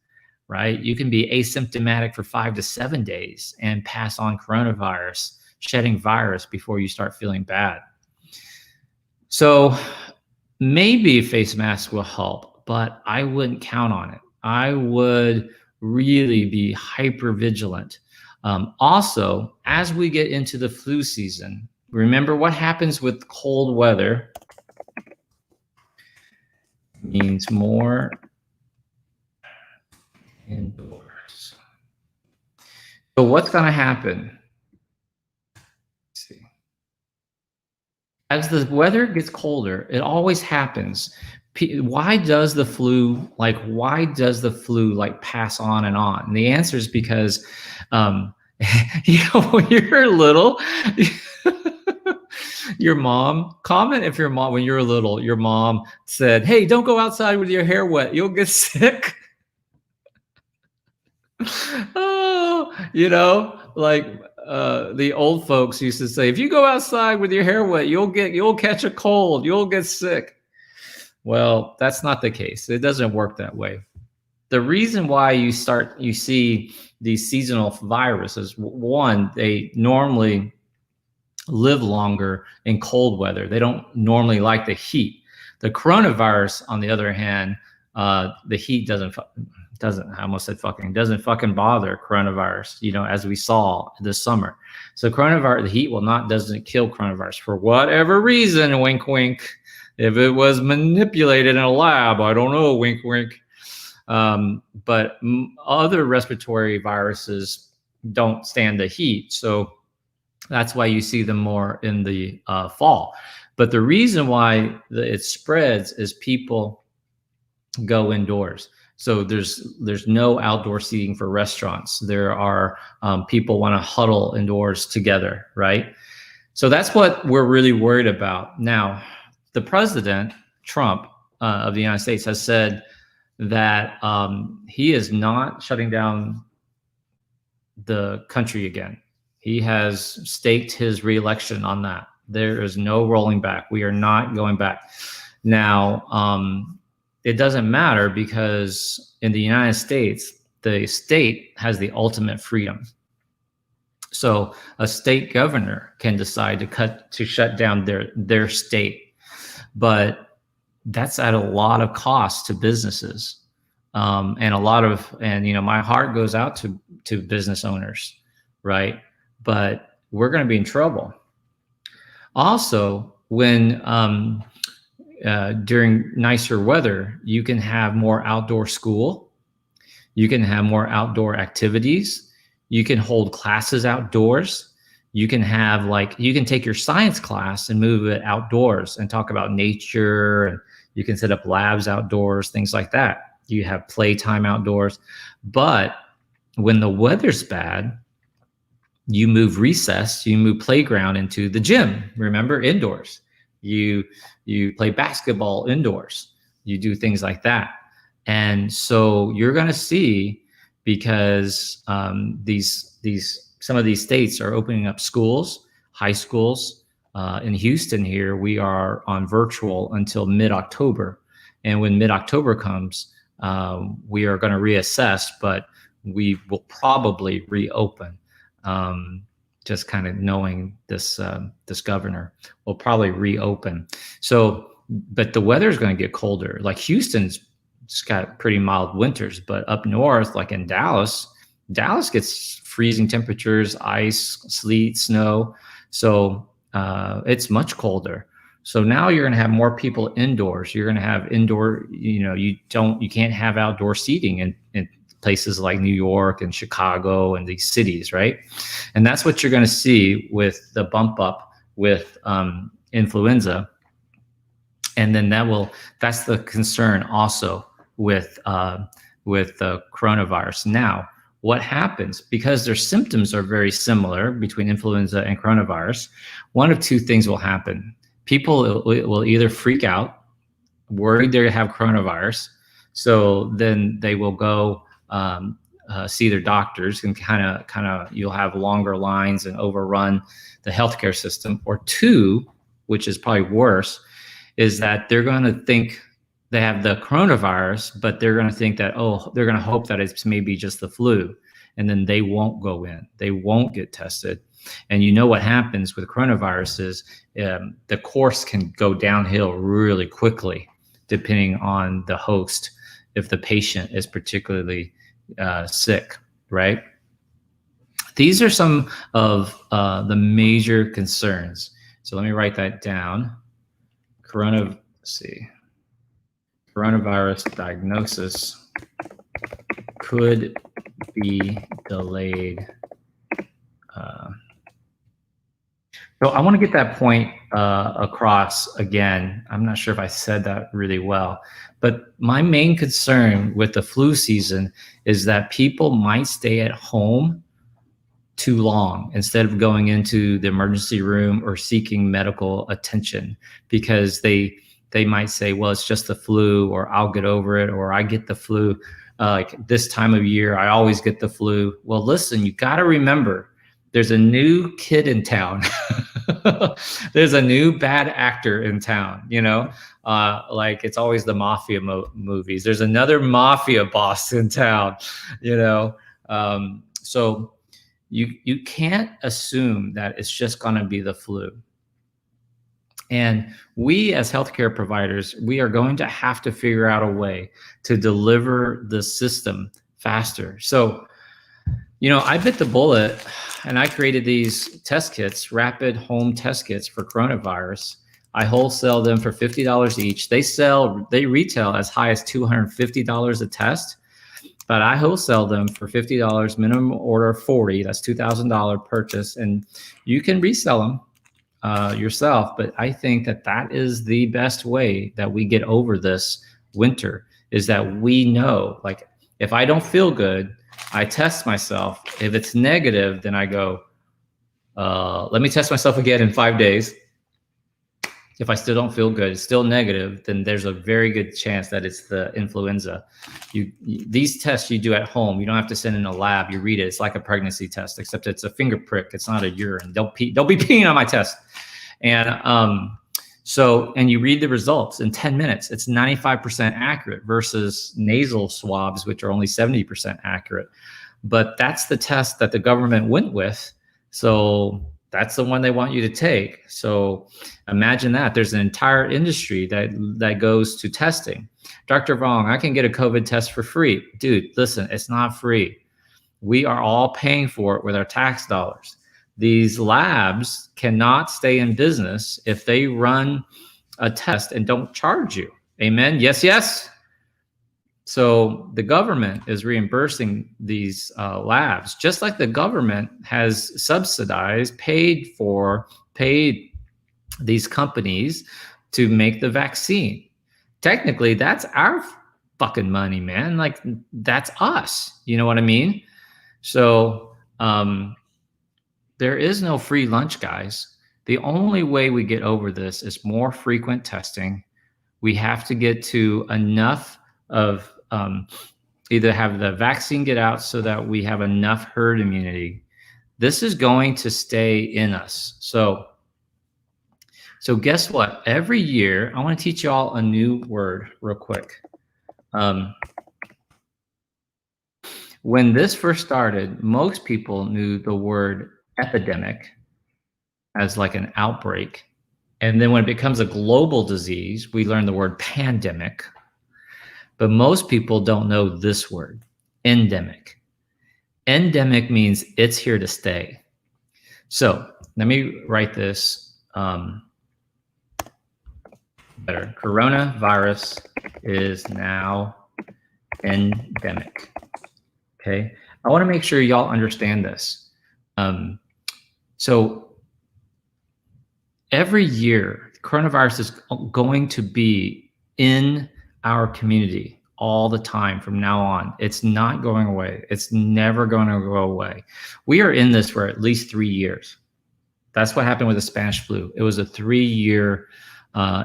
right? You can be asymptomatic for 5 to 7 days and pass on coronavirus, shedding virus before you start feeling bad. So maybe a face mask will help, but I wouldn't count on it. I would really be hyper vigilant. Also, as we get into the flu season, remember what happens with cold weather means more indoors. So what's going to happen? Let's see. As the weather gets colder, it always happens. Why does the flu pass on and on? And the answer is because, when you're little, your mom, comment if when you were little, your mom said, hey, don't go outside with your hair wet. You'll get sick. Oh, the old folks used to say, if you go outside with your hair wet, you'll catch a cold, you'll get sick. Well, that's not the case. It doesn't work that way. The reason why you see these seasonal viruses, one, they normally live longer in cold weather. They don't normally like the heat. The coronavirus, on the other hand, the heat doesn't fucking bother coronavirus, as we saw this summer. So coronavirus, the heat doesn't kill coronavirus for whatever reason, wink, wink. If it was manipulated in a lab, I don't know, wink, wink. But other respiratory viruses don't stand the heat. So that's why you see them more in the fall. But the reason why it spreads is people go indoors. So there's no outdoor seating for restaurants. There are people want to huddle indoors together, right? So that's what we're really worried about. Now, the president, Trump, of the United States has said that he is not shutting down the country again. He has staked his reelection on that. There is no rolling back. We are not going back. Now, it doesn't matter because in the United States, the state has the ultimate freedom. So a state governor can decide to shut down their state, but that's at a lot of cost to businesses, and my heart goes out to business owners, right? But we're going to be in trouble. Also, when during nicer weather, you can have more outdoor school, you can have more outdoor activities, you can hold classes outdoors. You can take your science class and move it outdoors and talk about nature, and you can set up labs outdoors, things like that. You have playtime outdoors. But when the weather's bad, you move recess, you move playground into the gym. Remember, indoors. You play basketball indoors. You do things like that. And so you're going to see, because some of these states are opening up schools, high schools. In Houston here, we are on virtual until mid-October. And when mid-October comes, we are going to reassess, but we will probably reopen. Just kind of knowing this this governor will probably reopen. So, but the weather is going to get colder. Like Houston's got pretty mild winters, but up north, like in Dallas, Dallas gets freezing temperatures, ice, sleet, snow. So it's much colder. So now you're going to have more people indoors. You're going to have indoor, you can't have outdoor seating in places like New York and Chicago and these cities, right? And that's what you're going to see with the bump up with influenza. And then that's the concern also with the coronavirus. Now, what happens, because their symptoms are very similar between influenza and coronavirus, one of two things will happen. People will either freak out, worried they have coronavirus, so then they will go see their doctors, and kind of you'll have longer lines and overrun the healthcare system. Or two, which is probably worse, is that they're going to think they have the coronavirus, but they're going to think that, they're going to hope that it's maybe just the flu, and then they won't go in. They won't get tested. And you know what happens with coronavirus is the course can go downhill really quickly, depending on the host, if the patient is particularly sick, right? These are some of the major concerns. So let me write that down. Coronavirus diagnosis could be delayed. So I want to get that point across again. I'm not sure if I said that really well, but my main concern with the flu season is that people might stay at home too long instead of going into the emergency room or seeking medical attention, because they might say, well, it's just the flu, or I'll get over it, or I get the flu like this time of year, I always get the flu. Well, listen, you got to remember, there's a new kid in town. There's a new bad actor in town, like it's always the mafia movies. There's another mafia boss in town, so you can't assume that it's just going to be the flu. And we as healthcare providers, we are going to have to figure out a way to deliver the system faster. So, I bit the bullet and I created these test kits, rapid home test kits for coronavirus. I wholesale them for $50 each. They retail as high as $250 a test, but I wholesale them for $50, minimum order $40. That's $2,000 purchase, and you can resell them yourself. But I think that is the best way that we get over this winter, is that we know, like, if I don't feel good, I test myself. If it's negative, then I go, let me test myself again in 5 days. If I still don't feel good, it's still negative, then there's a very good chance that it's the influenza. These tests you do at home. You don't have to send in a lab. You read it. It's like a pregnancy test, except it's a finger prick. It's not a urine. Don't be peeing on my test. And and you read the results in 10 minutes. It's 95% accurate versus nasal swabs, which are only 70% accurate. But that's the test that the government went with. So that's the one they want you to take. So imagine that. There's an entire industry that goes to testing. Dr. Vong, I can get a COVID test for free. Dude, listen, it's not free. We are all paying for it with our tax dollars. These labs cannot stay in business if they run a test and don't charge you. Amen? Yes, yes? So the government is reimbursing these labs, just like the government has subsidized, paid these companies to make the vaccine. Technically, that's our fucking money, man. Like, that's us. You know what I mean? So there is no free lunch, guys. The only way we get over this is more frequent testing. We have to get to enough of either have the vaccine get out so that we have enough herd immunity. This is going to stay in us. So guess what? Every year, I want to teach you all a new word real quick. When this first started, most people knew the word epidemic as like an outbreak. And then when it becomes a global disease, we learn the word pandemic. But most people don't know this word, endemic. Endemic means it's here to stay. So let me write this better. Coronavirus is now endemic. Okay. I want to make sure y'all understand this. So every year, coronavirus is going to be in our community all the time from now on. It's not going away. It's never going to go away. We are in this for at least 3 years. That's what happened with the Spanish flu. It was a 3-year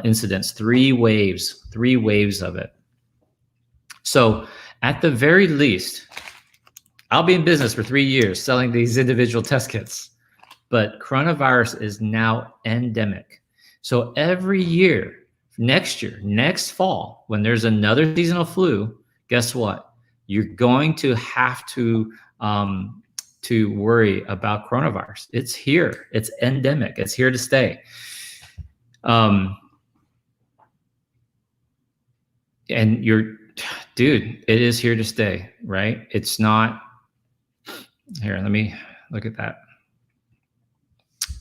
incidence, 3 waves of it. So at the very least, I'll be in business for 3 years selling these individual test kits, but coronavirus is now endemic. So every year, next fall, when there's another seasonal flu, guess what? You're going to have to worry about coronavirus. It's here. It's endemic. It's here to stay. And dude, it is here to stay, right? It's not. Here, let me look at that.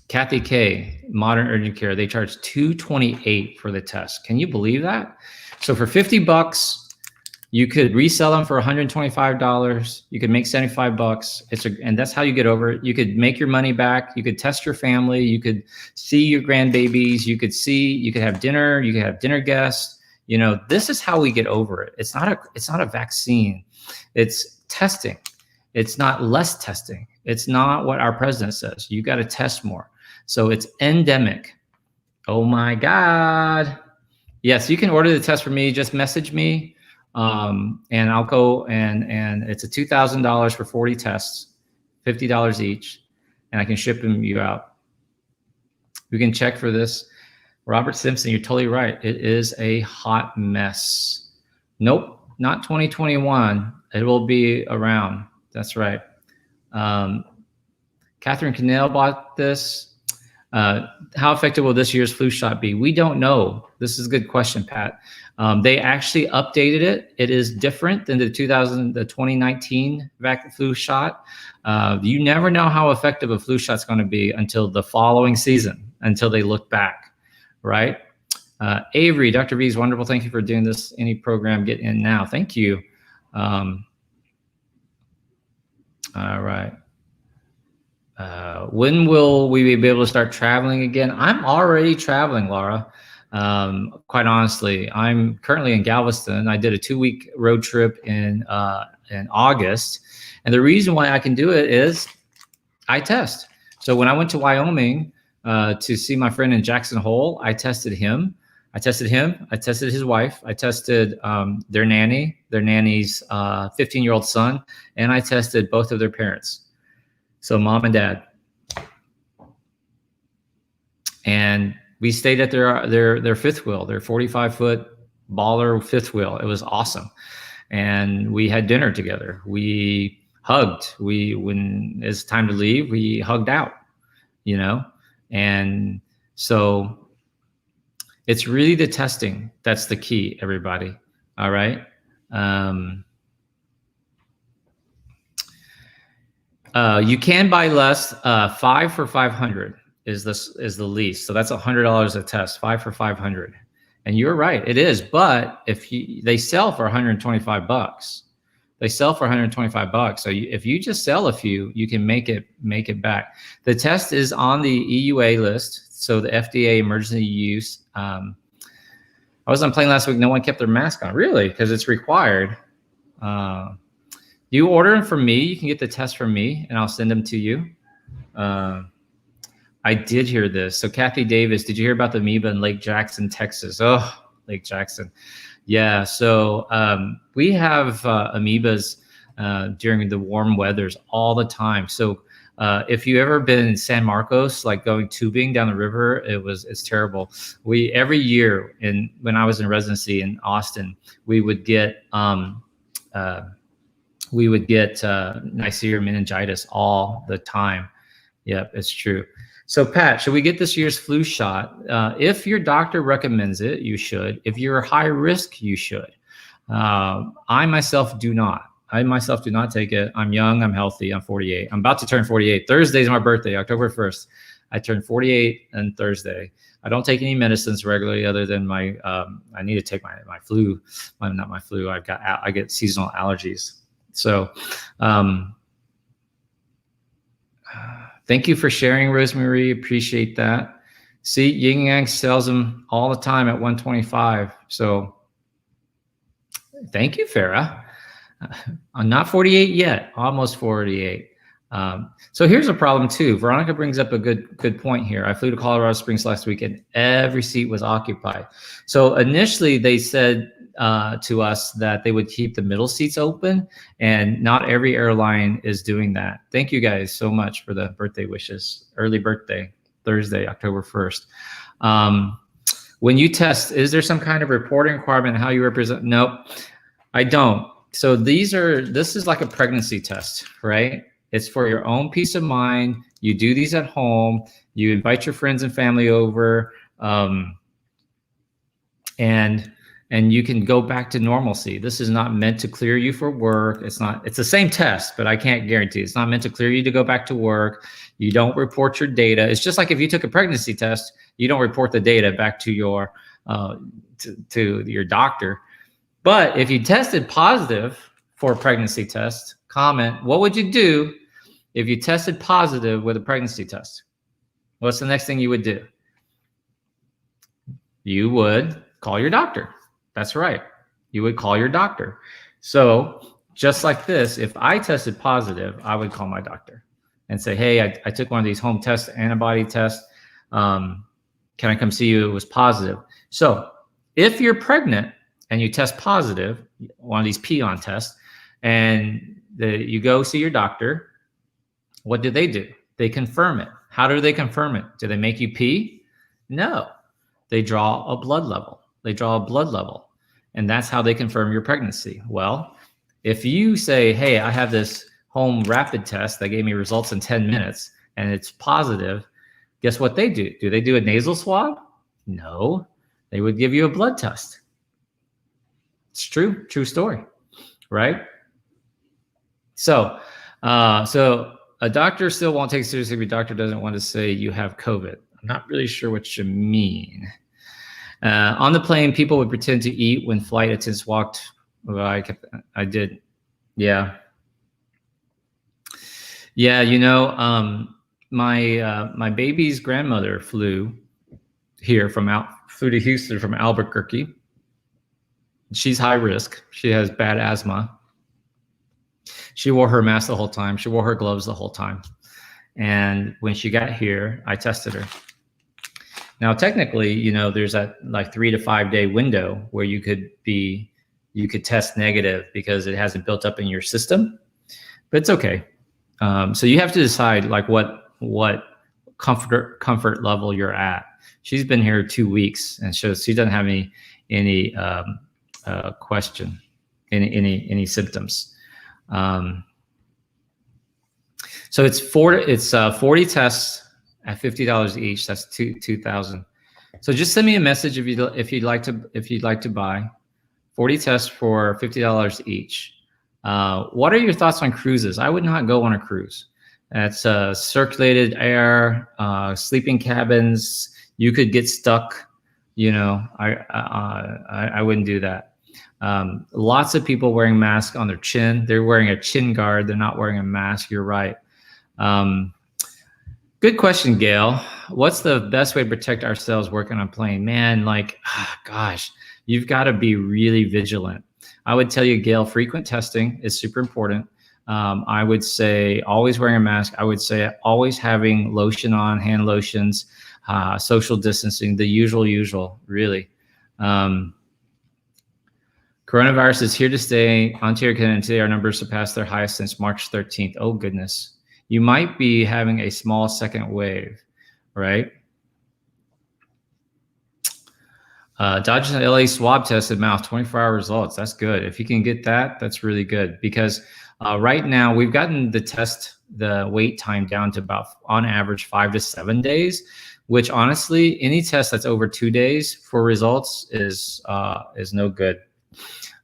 Kathy K, Modern Urgent Care, they charge $228 for the test. Can you believe that? So for $50, you could resell them for $125. You could make $75. And that's how you get over it. You could make your money back. You could test your family. You could see your grandbabies. You could have dinner. You could have dinner guests. You know, this is how we get over it. It's not a vaccine. It's testing. It's not less testing. It's not what our president says. You got to test more. So it's endemic. Oh my God. Yes, you can order the test for me. Just message me. And I'll go and it's a $2,000 for 40 tests, $50 each. And I can ship them you out. You can check for this. Robert Simpson, you're totally right. It is a hot mess. Nope, not 2021. It will be around. That's right. Catherine Cannell bought this. How effective will this year's flu shot be? We don't know. This is a good question, Pat. They actually updated it. It is different than the 2019 flu shot. You never know how effective a flu shot is going to be until the following season, until they look back, right? Avery, Dr. V is wonderful. Thank you for doing this. Any program, get in now. Thank you. All right. When will we be able to start traveling again? I'm already traveling, Laura. Quite honestly, I'm currently in Galveston. I did a 2-week road trip in August. And the reason why I can do it is I test. So when I went to Wyoming to see my friend in Jackson Hole, I tested him. I tested his wife. I tested their nanny's 15-year-old son, and I tested both of their parents. So mom and dad. And we stayed at their fifth wheel, their 45-foot baller fifth wheel. It was awesome. And we had dinner together. We hugged. When it's time to leave, we hugged out, you know? And so it's really the testing that's the key, everybody. All right. You can buy less. 5 for $500 is the least. So that's $100 a test. 5 for $500. And you're right, it is. But if they sell for $125, they sell for $125. So if you just sell a few, you can make it back. The test is on the EUA list, so the FDA emergency use. I was on a plane last week. No one kept their mask on, really, because it's required. You order them from me. You can get the test from me, and I'll send them to you. I did hear this. So Kathy Davis, did you hear about the amoeba in Lake Jackson, Texas? Oh, Lake Jackson. Yeah, so we have amoebas during the warm weathers all the time. So if you ever been in San Marcos, like going tubing down the river, it's terrible. We every year, when I was in residency in Austin, we would get we would get Neisseria meningitis all the time. Yep, it's true. So Pat, should we get this year's flu shot? If your doctor recommends it, you should. If you're high risk, you should. I myself do not. I myself do not take it. I'm young, I'm healthy, I'm 48. I'm about to turn 48. Thursday's my birthday, October 1st. I turned 48 on Thursday. I don't take any medicines regularly other than my, I need to take my flu, not my flu. I get seasonal allergies. So, thank you for sharing, Rosemary. Appreciate that. See, Yin Yang sells them all the time at 125. So thank you, Farah. I'm not 48 yet, almost 48. So here's a problem too. Veronica brings up a good point here. I flew to Colorado Springs last week and every seat was occupied. So initially they said to us that they would keep the middle seats open, and not every airline is doing that. Thank you guys so much for the birthday wishes. Early birthday, Thursday, October 1st. When you test, is there some kind of reporting requirement how you represent? Nope, I don't. So this is like a pregnancy test, right? It's for your own peace of mind. You do these at home. You invite your friends and family over, and you can go back to normalcy. This is not meant to clear you for work. It's the same test, but I can't guarantee. It's not meant to clear you to go back to work. You don't report your data. It's just like if you took a pregnancy test, you don't report the data back to your to your doctor. But if you tested positive for a pregnancy test, comment, what would you do if you tested positive with a pregnancy test? What's the next thing you would do? You would call your doctor. That's right. You would call your doctor. So just like this, if I tested positive, I would call my doctor and say, hey, I took one of these home tests, antibody tests. Can I come see you? It was positive. So if you're pregnant and you test positive, one of these peon tests, and you go see your doctor, what do? They confirm it. How do they confirm it? Do they make you pee? No. They draw a blood level. And that's how they confirm your pregnancy. Well, if you say, hey, I have this home rapid test that gave me results in 10 minutes and it's positive, guess what they do? Do they do a nasal swab? No. They would give you a blood test. It's true story, right? So a doctor still won't take it seriously if your doctor doesn't want to say you have COVID. I'm not really sure what you mean. On the plane, people would pretend to eat when flight attendants walked. Well, I did. Yeah. Yeah, you know, my baby's grandmother flew to Houston from Albuquerque. She's high risk. She has bad asthma. She wore her mask the whole time. She wore her gloves the whole time. And when she got here, I tested her. Now, technically, you know, there's that like 3 to 5 day window where you could test negative because it hasn't built up in your system, but it's okay. So you have to decide like what comfort level you're at. She's been here 2 weeks, and so she doesn't have any symptoms. So it's 40 tests at $50 each. That's $2,000. So just send me a message if you'd like to buy 40 tests for $50 each. What are your thoughts on cruises? I would not go on a cruise. That's circulated air, sleeping cabins. You could get stuck. You know, I wouldn't do that. Lots of people wearing masks on their chin. They're wearing a chin guard. They're not wearing a mask. You're right. Good question, Gail. What's the best way to protect ourselves working on a plane? Man, like, gosh, you've got to be really vigilant. I would tell you, Gail, frequent testing is super important. I would say always wearing a mask. I would say always having lotion on, hand lotions, social distancing, the usual, really. Coronavirus is here to stay. Ontario, Canada, and today our numbers surpassed their highest since March 13th. Oh, goodness. You might be having a small second wave, right? Dodge and LA swab test in mouth, 24-hour results. That's good. If you can get that, that's really good, because right now we've gotten the wait time down to about, on average, 5 to 7 days, which honestly, any test that's over 2 days for results is no good.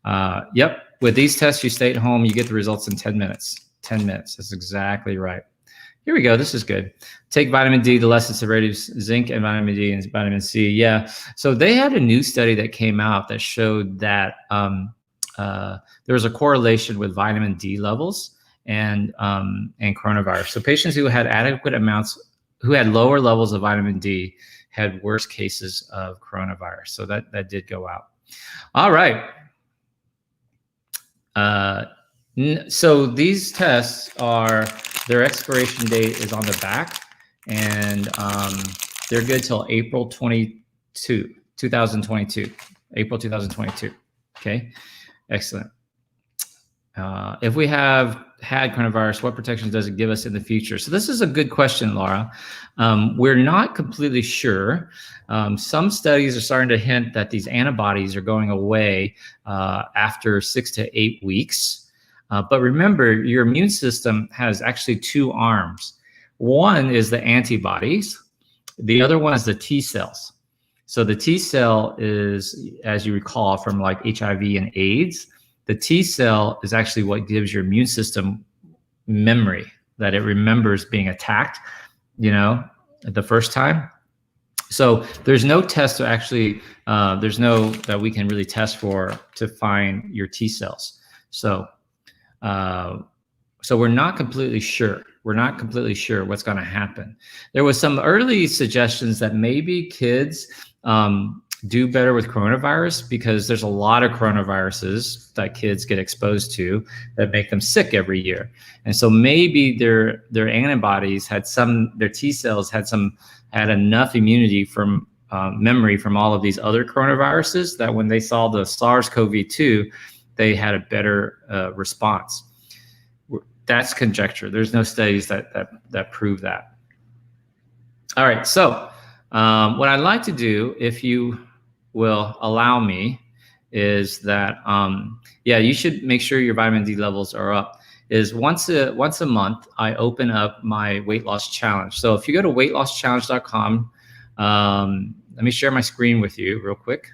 Yep. With these tests, you stay at home, you get the results in 10 minutes. 10 minutes. That's exactly right. Here we go. This is good. Take vitamin D to lessen severity of zinc and vitamin D and vitamin C. Yeah. So they had a new study that came out that showed that there was a correlation with vitamin D levels and coronavirus. So patients who had adequate amounts, who had lower levels of vitamin D, had worse cases of coronavirus. So that did go out. All right. So these tests are, their expiration date is on the back, and they're good till April 2022, April 2022. Okay, excellent. If we have had coronavirus, what protections does it give us in the future? So this is a good question, Laura. We're not completely sure. Some studies are starting to hint that these antibodies are going away after 6 to 8 weeks. But remember, your immune system has actually two arms. One is the antibodies. The other one is the T cells. So the T cell is, as you recall from like HIV and AIDS, the T cell is actually what gives your immune system memory, that it remembers being attacked, the first time. So there's no test to actually, that we can really test for to find your T cells. So we're not completely sure. We're not completely sure what's going to happen. There was some early suggestions that maybe kids do better with coronavirus, because there's a lot of coronaviruses that kids get exposed to that make them sick every year. And so maybe their antibodies their T cells had enough immunity from memory from all of these other coronaviruses that when they saw the SARS-CoV-2, they had a better response. That's conjecture. There's no studies that prove that. All right, so what I'd like to do, if you will allow me, is that you should make sure your vitamin D levels are up. Is once a month I open up my weight loss challenge. So if you go to weightlosschallenge.com, let me share my screen with you real quick.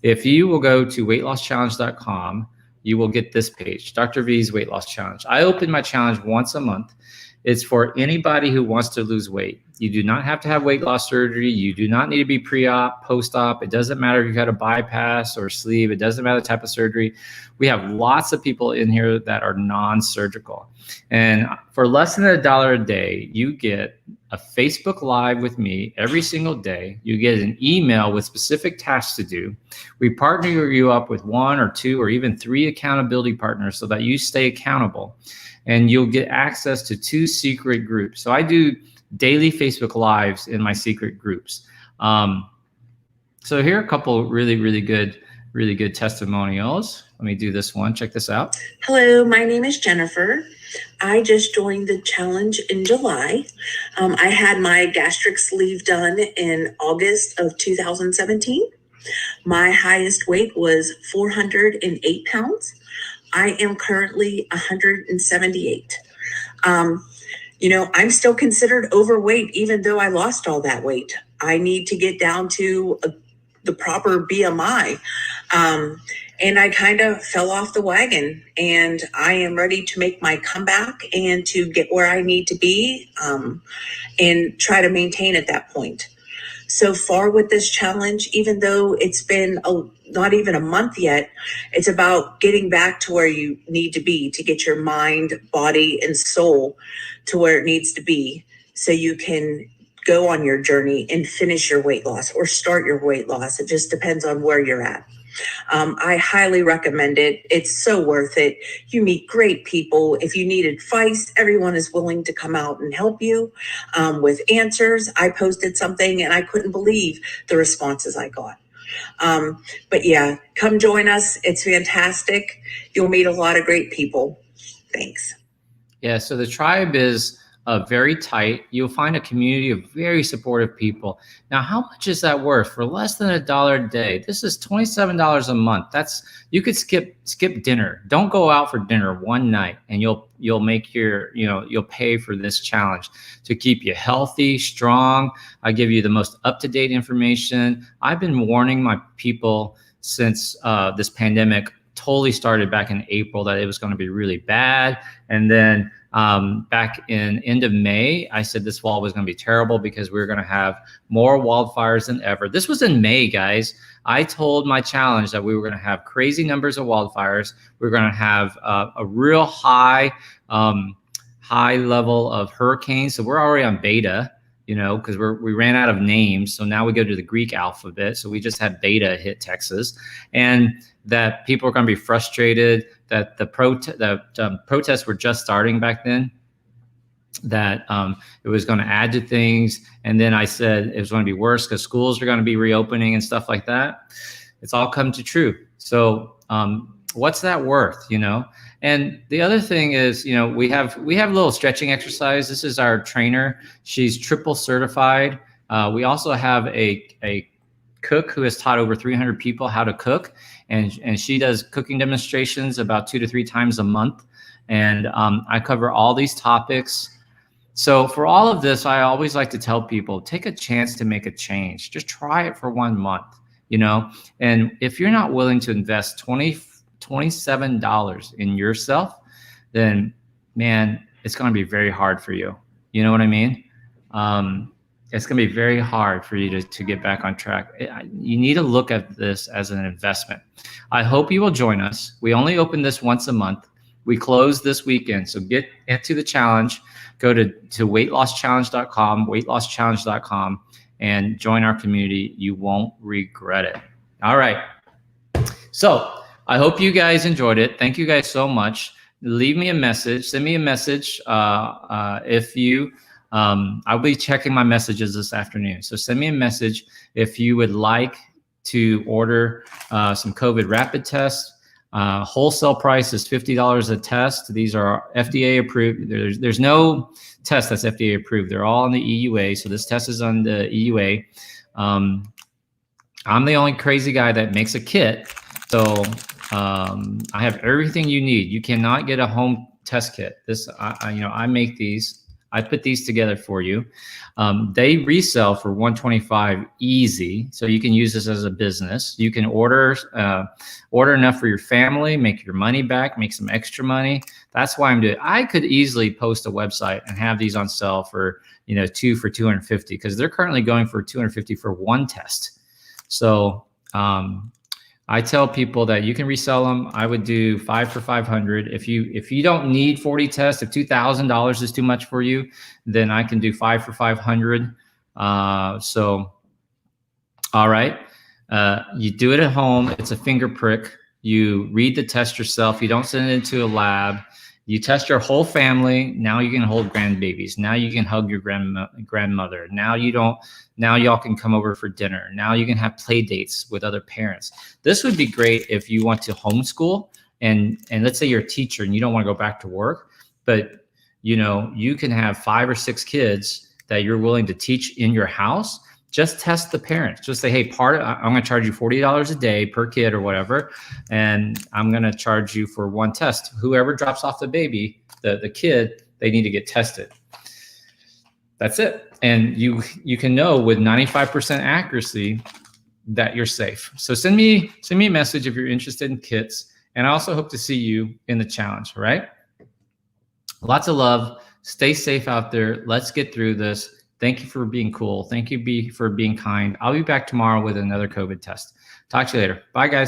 If you will go to weightlosschallenge.com, you will get this page, Dr. V's Weight Loss Challenge. I open my challenge once a month. It's for anybody who wants to lose weight. You do not have to have weight loss surgery. You do not need to be pre-op, post-op. It doesn't matter if you've had a bypass or a sleeve. It doesn't matter the type of surgery. We have lots of people in here that are non-surgical. And for less than $1 a day, you get a Facebook Live with me every single day. You get an email with specific tasks to do. We partner you up with 1 or 2 or even 3 accountability partners so that you stay accountable. And you'll get access to 2 secret groups. So I do daily Facebook Lives in my secret groups. So here are a couple really good testimonials. Let me do this one. Check this out. Hello, my name is Jennifer. I just joined the challenge in July. I had my gastric sleeve done in August of 2017. My highest weight was 408 pounds. I am currently 178. I'm still considered overweight, even though I lost all that weight. I need to get down to the proper BMI. And I kind of fell off the wagon, and I am ready to make my comeback and to get where I need to be and try to maintain at that point. So far with this challenge, even though it's been not even a month yet, it's about getting back to where you need to be to get your mind, body, and soul to where it needs to be so you can go on your journey and finish your weight loss or start your weight loss. It just depends on where you're at. I highly recommend it. It's so worth it. You meet great people. If you need advice, everyone is willing to come out and help you with answers. I posted something and I couldn't believe the responses I got. But yeah, come join us. It's fantastic. You'll meet a lot of great people. Thanks. Yeah, so the tribe is very tight. You'll find a community of very supportive people. Now, how much is that worth? For less than $1 a day, this is $27 a month. You could skip dinner. Don't go out for dinner one night, and you'll make you'll pay for this challenge to keep you healthy, strong. I give you the most up-to-date information. I've been warning my people since this pandemic totally started back in April that it was going to be really bad. And then back in end of May, I said this fall was going to be terrible because we were going to have more wildfires than ever. This was in May, guys. I told my challenge that we were going to have crazy numbers of wildfires. We were going to have a real high level of hurricanes. So we're already on beta, because we ran out of names. So now we go to the Greek alphabet. So we just had beta hit Texas, and that people are going to be frustrated that the protests were just starting back then, that it was going to add to things. And then I said it was going to be worse because schools are going to be reopening and stuff like that. It's all come to true. So what's that worth, And the other thing is, we have a little stretching exercise. This is our trainer. She's triple certified. We also have a cook who has taught over 300 people how to cook. And she does cooking demonstrations about 2 to 3 times a month. And I cover all these topics. So for all of this, I always like to tell people, take a chance to make a change. Just try it for 1 month, And if you're not willing to invest $27 in yourself, then man, it's going to be very hard for you. You know what I mean? It's going to be very hard for you to get back on track. You need to look at this as an investment. I hope you will join us. We only open this once a month. We close this weekend. So get into the challenge. Go to weightlosschallenge.com, and join our community. You won't regret it. All right. So I hope you guys enjoyed it. Thank you guys so much. Leave me a message. Send me a message if you. I'll be checking my messages this afternoon. So send me a message if you would like to order some COVID rapid tests. Wholesale price is $50 a test. These are FDA approved. There's no test that's FDA approved. They're all on the EUA. So this test is on the EUA. I'm the only crazy guy that makes a kit. So I have everything you need. You cannot get a home test kit. I make these. I put these together for you. They resell for $125 easy, so you can use this as a business. You can order enough for your family, make your money back, make some extra money. That's why I'm doing it. I could easily post a website and have these on sale for 2 for $250 because they're currently going for $250 for one test. So I tell people that you can resell them. I would do 5 for $500. If you don't need 40 tests, if $2,000 is too much for you, then I can do 5 for $500. So, all right. You do it at home. It's a finger prick. You read the test yourself. You don't send it into a lab. You test your whole family. Now you can hold grandbabies. Now you can hug your grandmother. Now y'all can come over for dinner. Now you can have play dates with other parents. This would be great if you want to homeschool and let's say you're a teacher and you don't want to go back to work, but you can have 5 or 6 kids that you're willing to teach in your house. Just test the parents. Just say, hey, I'm going to charge you $40 a day per kid or whatever, and I'm going to charge you for one test. Whoever drops off the baby, the kid, they need to get tested. That's it. And you can know with 95% accuracy that you're safe. So send me a message if you're interested in kits, and I also hope to see you in the challenge. All right. Lots of love. Stay safe out there. Let's get through this. Thank you for being cool. Thank you for being kind. I'll be back tomorrow with another COVID test. Talk to you later. Bye, guys.